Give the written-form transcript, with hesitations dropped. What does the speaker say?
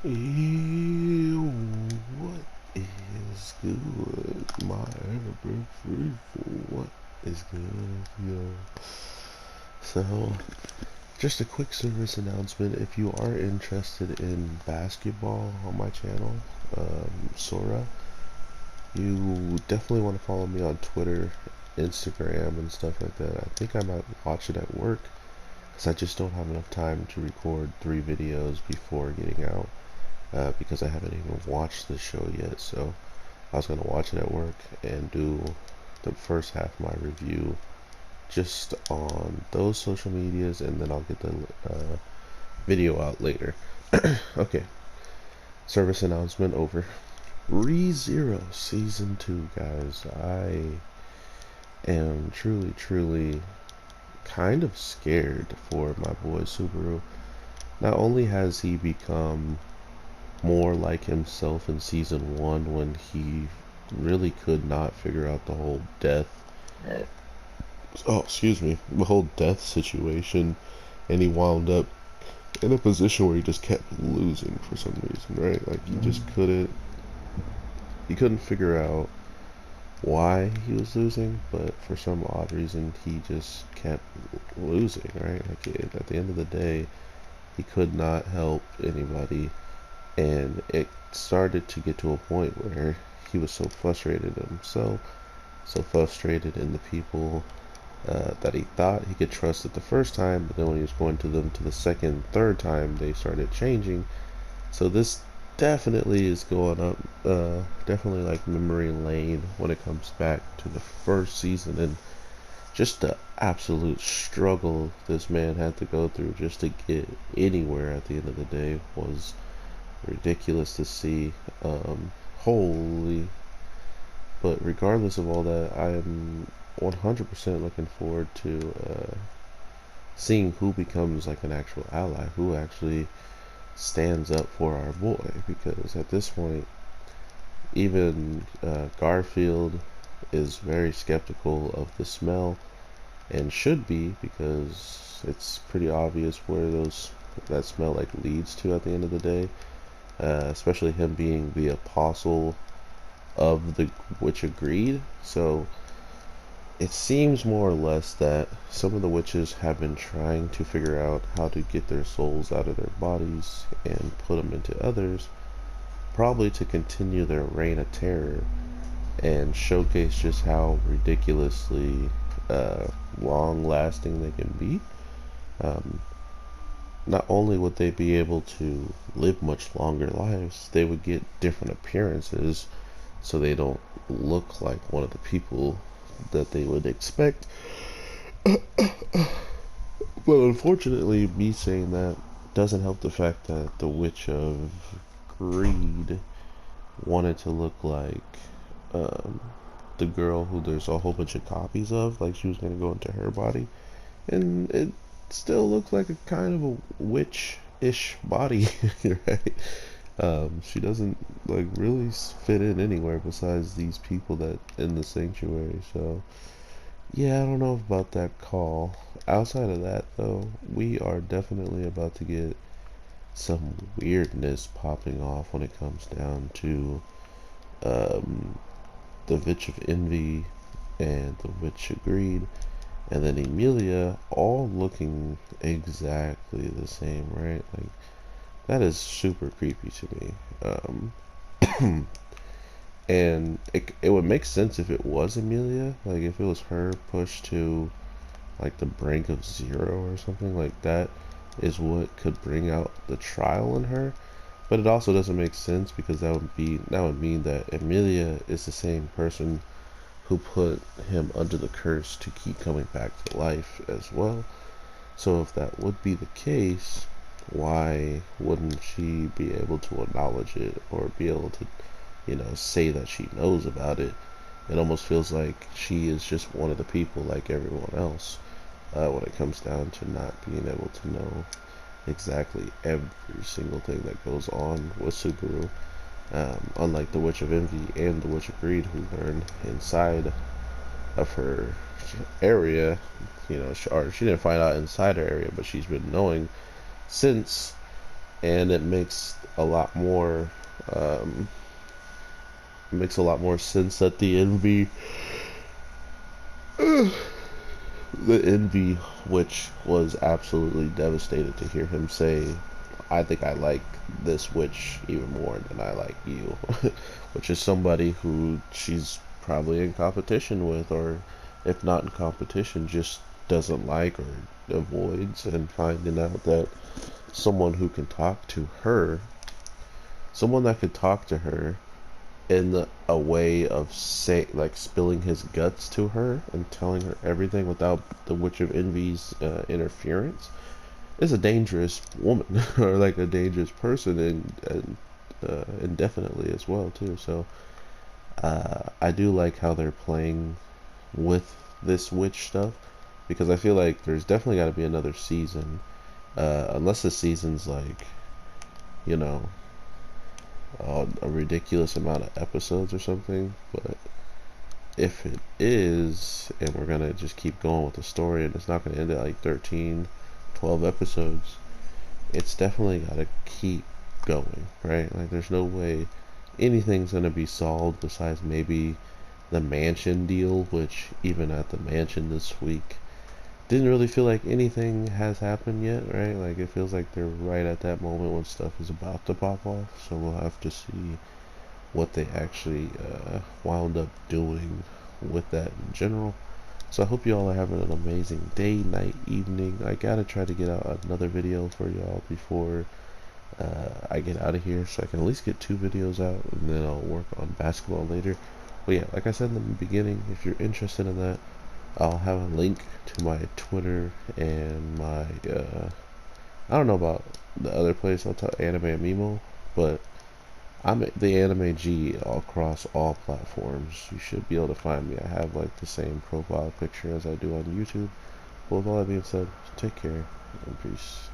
Ew, what is good? My ever people, what is good, yo? So, just a quick service announcement. If you are interested in basketball on my channel, Sora, you definitely want to follow me on Twitter, Instagram, and stuff like that. I think I might watch it at work because I just don't have enough time to record 3 videos before getting out. Because I haven't even watched the show yet, so I was gonna watch it at work and do the first half of my review just on those social medias, and then I'll get the video out later. Okay, service announcement over. ReZero Season 2, guys. I am truly kind of scared for my boy Subaru. Not only has he become more like himself in season 1 when he really could not figure out the whole death, excuse me, the whole death situation, and he wound up in a position where he just kept losing for some reason, right? Like he couldn't figure out why he was losing, but for some odd reason he just kept losing, right? Like at the end of the day, he could not help anybody, and it started to get to a point where he was so frustrated in himself, so frustrated in the people that he thought he could trust it the first time, but then when he was going to them to the second, third time, they started changing. So this definitely is going up, definitely like memory lane when it comes back to the first season, and just the absolute struggle this man had to go through just to get anywhere at the end of the day was ridiculous to see. Holy. But regardless of all that, I am 100% looking forward to seeing who becomes like an actual ally, who actually stands up for our boy. Because at this point, even Garfield is very skeptical of the smell, and should be, because it's pretty obvious where that smell like leads to at the end of the day. Especially him being the apostle of the Witch of Greed. So it seems more or less that some of the witches have been trying to figure out how to get their souls out of their bodies and put them into others, probably to continue their reign of terror and showcase just how ridiculously long lasting they can be. Um, Not only would they be able to live much longer lives, they would get different appearances so they don't look like one of the people that they would expect. But unfortunately, me saying that doesn't help the fact that the Witch of Greed wanted to look like um, the girl who there's a whole bunch of copies of, like she was going to go into her body. And it still looks like a kind of a witch-ish body, right? She doesn't like really fit in anywhere besides these people that in the sanctuary. So yeah, I don't know about that call. Outside of that, though, we are definitely about to get some weirdness popping off when it comes down to um, the Witch of Envy and the Witch of Greed, and then Emilia, all looking exactly the same, right? Like that is super creepy to me. And it would make sense if it was Emilia, like if it was her pushed to like the brink of zero or something like that, is what could bring out the trial in her. But it also doesn't make sense because that would mean that Emilia is the same person who put him under the curse to keep coming back to life as well. So if that would be the case, why wouldn't she be able to acknowledge it or be able to, say that she knows about it? It almost feels like she is just one of the people like everyone else when it comes down to not being able to know exactly every single thing that goes on with Subaru. Unlike the Witch of Envy and the Witch of Greed, who learned inside of her area, or she didn't find out inside her area, but she's been knowing since and it um, makes a lot more sense that the envy, which was absolutely devastated to hear him say, I think I like this witch even more than I like you, which is somebody who she's probably in competition with, or if not in competition, just doesn't like or avoids, and finding out that someone who can talk to her, someone that could talk to her in a way of say like spilling his guts to her and telling her everything without the Witch of Envy's interference is a dangerous woman or like a dangerous person, and indefinitely as well too. So I do like how they're playing with this witch stuff, because I feel like there's definitely got to be another season, unless the season's like, you know, a ridiculous amount of episodes or something. But if it is, and we're gonna just keep going with the story, and it's not gonna end at like 13, 12 episodes, it's definitely gotta keep going, right? Like, there's no way anything's gonna be solved besides maybe the mansion deal, which even at the mansion this week didn't really feel like anything has happened yet, right? Like, it feels like they're right at that moment when stuff is about to pop off. So we'll have to see what they actually wound up doing with that in general. So I hope you all are having an amazing day, night, evening. I gotta try to get out another video for y'all before I get out of here, so I can at least get 2 videos out, and then I'll work on basketball later. But yeah, like I said in the beginning, if you're interested in that, I'll have a link to my Twitter and my I don't know about the other place. I'll tell Anime Amimo, but I'm the Anime G across all platforms. You should be able to find me. I have like the same profile picture as I do on YouTube. But with all that being said, take care and peace.